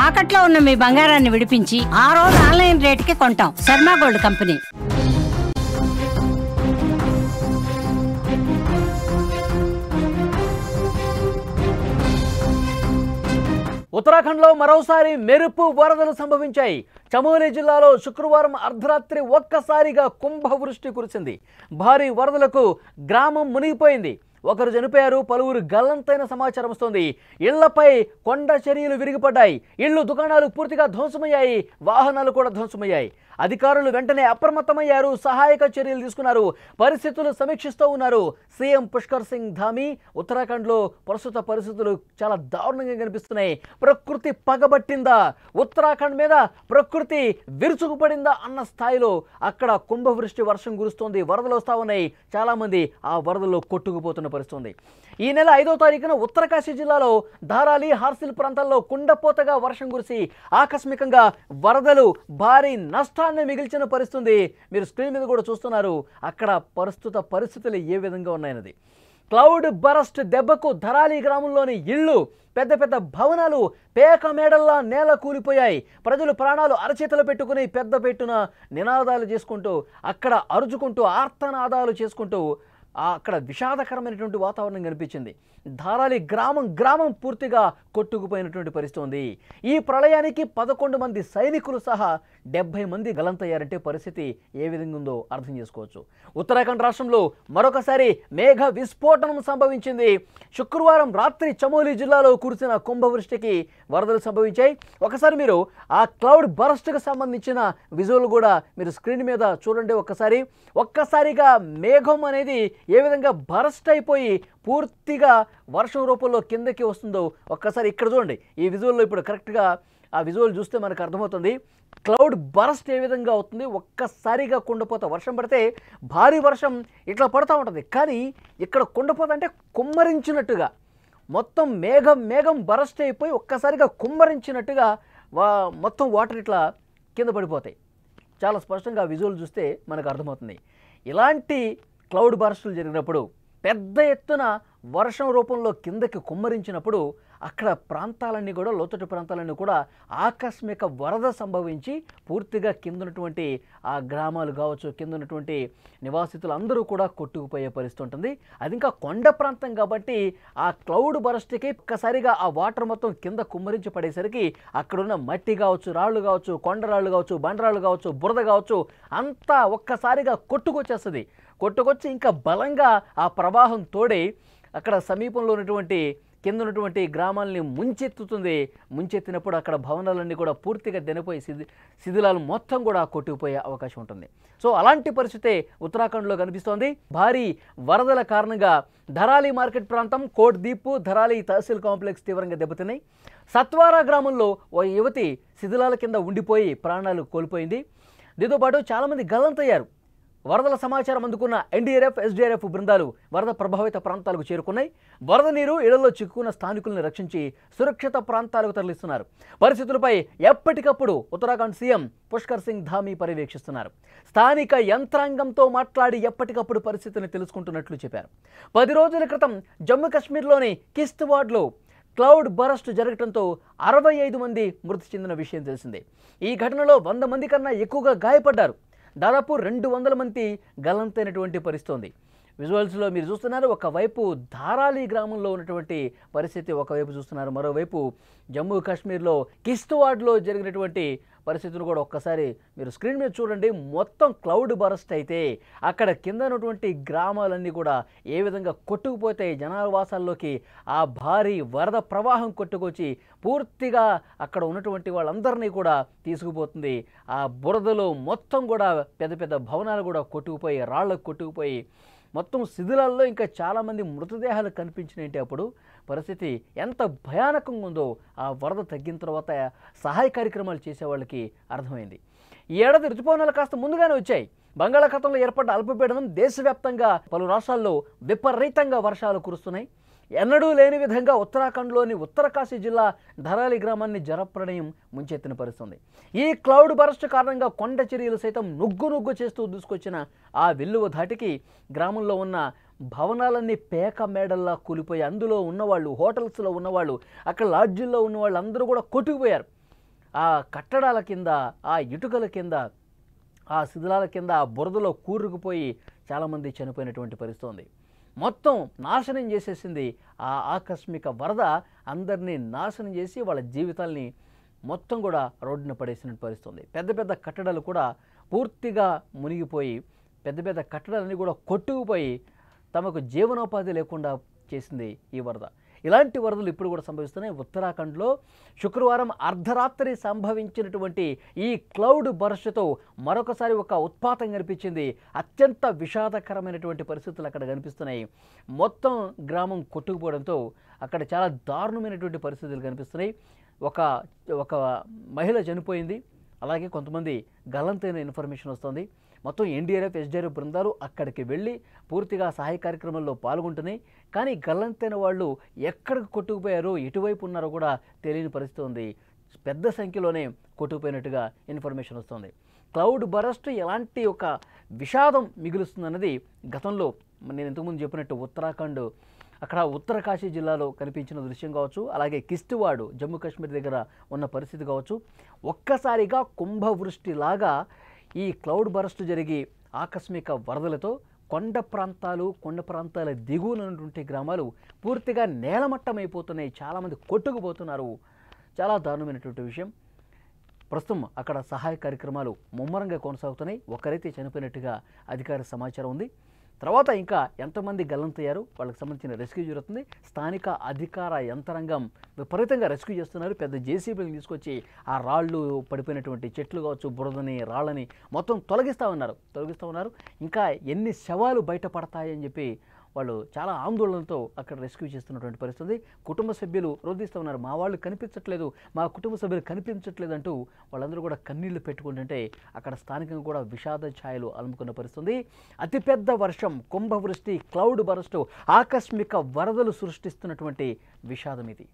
తాకట్లో ఉన్న మీ బంగారాన్ని విడిపించి ఆ రోజు ఆన్లైన్ రేటుకి కొంటాం. Sharma gold company. ఉత్తరాఖండ్లో మరోసారి మెరుపు వరదలు సంభవించాయి. చమోలి జిల్లాలో శుక్రవారం అర్ధరాత్రి ఒక్కసారిగా కుంభవృష్టి కురిసింది. భారీ వరదలకు గ్రామం మునిగిపోయింది. ఒకరు చనిపోయారు, పలువురు గల్లంతైన సమాచారం వస్తోంది. ఇళ్లపై కొండ చర్యలు విరిగిపడ్డాయి. ఇళ్లు, దుకాణాలు పూర్తిగా ధ్వంసమయ్యాయి. వాహనాలు కూడా ధ్వంసమయ్యాయి. అధికారులు వెంటనే అప్రమత్తమయ్యారు, సహాయక చర్యలు తీసుకున్నారు, పరిస్థితులు సమీక్షిస్తూ ఉన్నారు. సీఎం పుష్కర్ సింగ్ ధామీ ఉత్తరాఖండ్లో ప్రస్తుత పరిస్థితులు చాలా దారుణంగా కనిపిస్తున్నాయి. ప్రకృతి పగబట్టిందా, ఉత్తరాఖండ్ మీద ప్రకృతి విరుచుకుపడిందా అన్న స్థాయిలో అక్కడ కుంభవృష్టి వర్షం కురుస్తోంది. వరదలు వస్తూ ఉన్నాయి. చాలామంది ఆ వరదల్లో కొట్టుకుపోతున్న పరిస్థితుంది. ఈ నెల 5వ తారీఖున ఉత్తరకాశీ జిల్లాలో ధారాలి, హార్సిల్ ప్రాంతాల్లో కుండపోతగా వర్షం కురిసి ఆకస్మికంగా వరదలు భారీ నష్టాన్ని మిగిల్చిన పరిస్థితుంది. మీరు స్క్రీన్ మీద కూడా చూస్తున్నారు అక్కడ ప్రస్తుత పరిస్థితులు ఏ విధంగా ఉన్నాయన్నది. క్లౌడ్ బరస్ట్ దెబ్బకు ధరాలి గ్రామంలోని ఇళ్ళు, పెద్ద పెద్ద భవనాలు పేక మేడల్లా నేల కూలిపోయాయి. ప్రజలు ప్రాణాలు అరచేతలు పెట్టుకుని పెద్ద పెట్టున నినాదాలు చేసుకుంటూ, అక్కడ అరుచుకుంటూ, ఆర్తనాదాలు చేసుకుంటూ అక్కడ విషాదకరమైనటువంటి వాతావరణం కనిపించింది. ధారాలి గ్రామం పూర్తిగా కొట్టుకుపోయినటువంటి పరిస్థితి ఉంది. ఈ ప్రళయానికి 11 మంది సైనికులు సహా 70 మంది గలంతయ్యారంటే పరిస్థితి ఏ విధంగా ఉందో అర్థం చేసుకోవచ్చు. ఉత్తరాఖండ్ రాష్ట్రంలో మరొకసారి మేఘ విస్ఫోటనం సంభవించింది. శుక్రవారం రాత్రి చమోలి జిల్లాలో కురిసిన కుంభవృష్టికి వరదలు సంభవించాయి. ఒకసారి మీరు ఆ క్లౌడ్ బరస్ట్కి సంబంధించిన విజువల్ కూడా మీరు స్క్రీన్ మీద చూడండి. ఒక్కసారిగా మేఘం అనేది ఏ విధంగా బరస్ట్ అయిపోయి పూర్తిగా వర్షం రూపంలో కిందకి వస్తుందో ఒక్కసారి ఇక్కడ చూడండి. ఈ విజువల్లో ఇప్పుడు కరెక్ట్గా ఆ విజువల్ చూస్తే మనకు అర్థమవుతుంది క్లౌడ్ బరస్ట్ ఏ విధంగా అవుతుంది. ఒక్కసారిగా కుండపోత వర్షం పడితే భారీ వర్షం ఇట్లా పడుతూ ఉంటుంది, కానీ ఇక్కడ కుండపోత అంటే కుమ్మరించినట్టుగా మొత్తం మేఘం బరస్ట్ అయిపోయి ఒక్కసారిగా కుమ్మరించినట్టుగా మొత్తం వాటర్ ఇట్లా కింద పడిపోతాయి. చాలా స్పష్టంగా విజువల్ చూస్తే మనకు అర్థమవుతుంది. ఇలాంటి క్లౌడ్ బరస్టులు జరిగినప్పుడు, పెద్ద ఎత్తున వర్షం రూపంలో కిందకి కుమ్మరించినప్పుడు అక్కడ ప్రాంతాలన్నీ కూడా, లోతట్టు ప్రాంతాలన్నీ కూడా ఆకస్మిక వరద సంభవించి పూర్తిగా కిందన్నటువంటి ఆ గ్రామాలు కావచ్చు, కిందన్నటువంటి నివాసితులు అందరూ కూడా కొట్టుకుపోయే పరిస్థితి ఉంటుంది. అది ఇంకా కొండ ప్రాంతం కాబట్టి ఆ క్లౌడ్ బరస్ట్కి ఒక్కసారిగా ఆ వాటర్ మొత్తం కింద కుమ్మరించి పడేసరికి అక్కడున్న మట్టి కావచ్చు, రాళ్ళు కావచ్చు, కొండరాళ్ళు కావచ్చు, బండరాళ్ళు కావచ్చు, బురద కావచ్చు, అంతా ఒక్కసారిగా కొట్టుకొచ్చి ఇంకా బలంగా ఆ ప్రవాహం తోడి అక్కడ సమీపంలో ఉన్నటువంటి కింద ఉన్నటువంటి గ్రామాలని ముంచెత్తినప్పుడు అక్కడ భవనాలన్నీ కూడా పూర్తిగా దెనిపోయి శిథిలాలు మొత్తం కూడా కొట్టుకుపోయే అవకాశం ఉంటుంది. సో అలాంటి పరిస్థితే ఉత్తరాఖండ్లో కనిపిస్తోంది. భారీ వరదల కారణంగా ధరాలి మార్కెట్ ప్రాంతం, కోట్ దీప్, ధరాలి తహసీల్ కాంప్లెక్స్ తీవ్రంగా దెబ్బతిన్నాయి. సత్వారా గ్రామంలో ఓ యువతి శిథిలాల కింద ఉండిపోయి ప్రాణాలు కోల్పోయింది. దీంతో పాటు చాలామంది గల్లంతయ్యారు. వరదల సమాచారం అందుకున్న ఎన్డీఆర్ఎఫ్, ఎస్డీఆర్ఎఫ్ బృందాలు వరద ప్రభావిత ప్రాంతాలకు చేరుకున్నాయి. వరద నీరు ఇళ్లలో చిక్కుకున్న స్థానికులను రక్షించి సురక్షిత ప్రాంతాలకు తరలిస్తున్నారు. పరిస్థితులపై ఎప్పటికప్పుడు ఉత్తరాఖండ్ సీఎం పుష్కర్ సింగ్ ధామీ పర్యవేక్షిస్తున్నారు. స్థానిక యంత్రాంగంతో మాట్లాడి ఎప్పటికప్పుడు పరిస్థితిని తెలుసుకుంటున్నట్లు చెప్పారు. 10 రోజుల క్రితం జమ్మూ కాశ్మీర్లోని కిష్త్వాడ్లో క్లౌడ్ బరస్ట్ జరగడంతో 65 మంది మృతి చెందిన విషయం తెలిసిందే. ఈ ఘటనలో 100 మంది కన్నా ఎక్కువగా గాయపడ్డారు. దాదాపు 200 మంది గల్లంతైనటువంటి పరిస్థితి ఉంది. విజువల్స్లో మీరు చూస్తున్నారు. ఒకవైపు ధారాలి గ్రామంలో ఉన్నటువంటి పరిస్థితి ఒకవైపు చూస్తున్నారు, మరోవైపు జమ్మూ కాశ్మీర్లో కిష్త్వాడ్లో జరిగినటువంటి పరిస్థితులు కూడా ఒక్కసారి మీరు స్క్రీన్ మీద చూడండి. మొత్తం క్లౌడ్ బరస్ట్ అయితే అక్కడ కింద ఉన్నటువంటి గ్రామాలన్నీ కూడా ఏ విధంగా కొట్టుకుపోతాయి, జనావాసాల్లోకి ఆ భారీ వరద ప్రవాహం కొట్టుకొచ్చి పూర్తిగా అక్కడ ఉన్నటువంటి వాళ్ళందరినీ కూడా తీసుకుపోతుంది. ఆ బురదలో మొత్తం కూడా పెద్ద పెద్ద భవనాలు కూడా కొట్టుకుపోయి, రాళ్ళకు కొట్టుకుపోయి మొత్తం శిథిలాల్లో ఇంకా చాలామంది మృతదేహాలు కనిపించినట్టే. అప్పుడు పరిస్థితి ఎంత భయానకంగా ఉందో ఆ వరద తగ్గిన తర్వాత సహాయ కార్యక్రమాలు చేసే వాళ్ళకి అర్థమైంది. ఈ ఏడాది రుతుపవనాలు కాస్త ముందుగానే వచ్చాయి. బంగాళాఖాతంలో ఏర్పడ్డ అల్పపీడనం దేశవ్యాప్తంగా పలు రాష్ట్రాల్లో విపరీతంగా వర్షాలు కురుస్తున్నాయి. ఎన్నడూ లేని విధంగా ఉత్తరాఖండ్లోని ఉత్తరకాశీ జిల్లా ధరాలి గ్రామాన్ని జలప్రళయం ముంచెత్తిన పరిస్థితుంది. ఈ క్లౌడ్ బరస్ట్ కారణంగా కొండ చర్యలు సైతం నుగ్గు చేస్తూ దూసుకొచ్చిన ఆ వెల్లువ ధాటికి గ్రామంలో ఉన్న భవనాలన్నీ పేక మేడల్లా కూలిపోయి అందులో ఉన్నవాళ్ళు, హోటల్స్లో ఉన్నవాళ్ళు, అక్కడ లాడ్జిల్లో ఉన్నవాళ్ళు అందరూ కూడా కొట్టుకుపోయారు. ఆ కట్టడాల కింద, ఆ ఇటుకల కింద, ఆ శిథిలాల కింద, ఆ బురదలో కూరుకుపోయి చాలామంది చనిపోయినటువంటి పరిస్థితి ఉంది. మొత్తం నాశనం చేసేసింది ఆ ఆకస్మిక వరద. అందరినీ నాశనం చేసి వాళ్ళ జీవితాల్ని మొత్తం కూడా రోడ్డున పడేసిన పరిస్థితి ఉంది. పెద్ద పెద్ద కట్టడాలు కూడా పూర్తిగా మునిగిపోయి, పెద్ద పెద్ద కట్టడాలన్నీ కూడా కొట్టుకుపోయి తమకు జీవనోపాధి లేకుండా చేసింది ఈ వరద. ఇలాంటి వరదలు ఇప్పుడు కూడా సంభవిస్తున్నాయి. ఉత్తరాఖండ్లో శుక్రవారం అర్ధరాత్రి సంభవించినటువంటి ఈ క్లౌడ్ బర్స్ట్తో మరొకసారి ఒక ఉత్పాతం కనిపించింది. అత్యంత విషాదకరమైనటువంటి పరిస్థితులు అక్కడ కనిపిస్తున్నాయి. మొత్తం గ్రామం కొట్టుకుపోవడంతో అక్కడ చాలా దారుణమైనటువంటి పరిస్థితులు కనిపిస్తున్నాయి. ఒక మహిళ చనిపోయింది. అలాగే కొంతమంది గల్లంతైన ఇన్ఫర్మేషన్ వస్తుంది. మొత్తం ఎన్డీఆర్ఎఫ్, ఎస్డీఆర్ఎఫ్ బృందాలు అక్కడికి వెళ్ళి పూర్తిగా సహాయ కార్యక్రమంలో పాల్గొంటున్నాయి. కానీ గల్లంతైన వాళ్ళు ఎక్కడికి కొట్టుకుపోయారో, ఎటువైపు ఉన్నారో కూడా తెలియని పరిస్థితి ఉంది. పెద్ద సంఖ్యలోనే కొట్టుకుపోయినట్టుగా ఇన్ఫర్మేషన్ వస్తుంది. క్లౌడ్ బరస్ట్ ఎలాంటి ఒక విషాదం మిగులుస్తుందన్నది గతంలో నేను ఇంతకుముందు చెప్పినట్టు ఉత్తరాఖండ్, అక్కడ ఉత్తరకాశీ జిల్లాలో కనిపించిన దృశ్యం కావచ్చు, అలాగే కిష్టివాడు జమ్మూ కాశ్మీర్ దగ్గర ఉన్న పరిస్థితి కావచ్చు. ఒక్కసారిగా కుంభవృష్టిలాగా ఈ క్లౌడ్ బరస్ట్ జరిగి ఆకస్మిక వరదలతో కొండ ప్రాంతాల దిగువన ఉన్నటువంటి గ్రామాలు పూర్తిగా నేలమట్టమైపోతున్నాయి. చాలామంది కొట్టుకుపోతున్నారు. చాలా దారుణమైనటువంటి విషయం. ప్రస్తుతం అక్కడ సహాయ కార్యక్రమాలు ముమ్మరంగా కొనసాగుతున్నాయి. ఒకరైతే చనిపోయినట్టుగా అధికార సమాచారం ఉంది. తర్వాత ఇంకా ఎంతమంది గల్లంతయ్యారు, వాళ్ళకి సంబంధించిన రెస్క్యూ జరుగుతుంది. స్థానిక అధికార యంత్రాంగం విపరీతంగా రెస్క్యూ చేస్తున్నారు. పెద్ద జేసీబీలు తీసుకొచ్చి ఆ రాళ్ళు, పడిపోయినటువంటి చెట్లు కావచ్చు, బురదని, రాళ్ళని మొత్తం తొలగిస్తూ ఉన్నారు. ఇంకా ఎన్ని శవాలు బయటపడతాయని చెప్పి వాళ్ళు చాలా ఆందోళనతో అక్కడ రెస్క్యూ చేస్తున్నటువంటి పరిస్థితి. కుటుంబ సభ్యులు రోధిస్తూ ఉన్నారు. మా వాళ్ళు కనిపించట్లేదు, మా కుటుంబ సభ్యులు కనిపించట్లేదు అంటూ వాళ్ళందరూ కూడా కన్నీళ్లు పెట్టుకుంటుంటే అక్కడ స్థానికంగా కూడా విషాద ఛాయలు అలుముకున్న పరిస్థితి. అతిపెద్ద వర్షం, కుంభవృష్టి, క్లౌడ్ బరస్ట్, ఆకస్మిక వరదలు సృష్టిస్తున్నటువంటి విషాదం ఇది.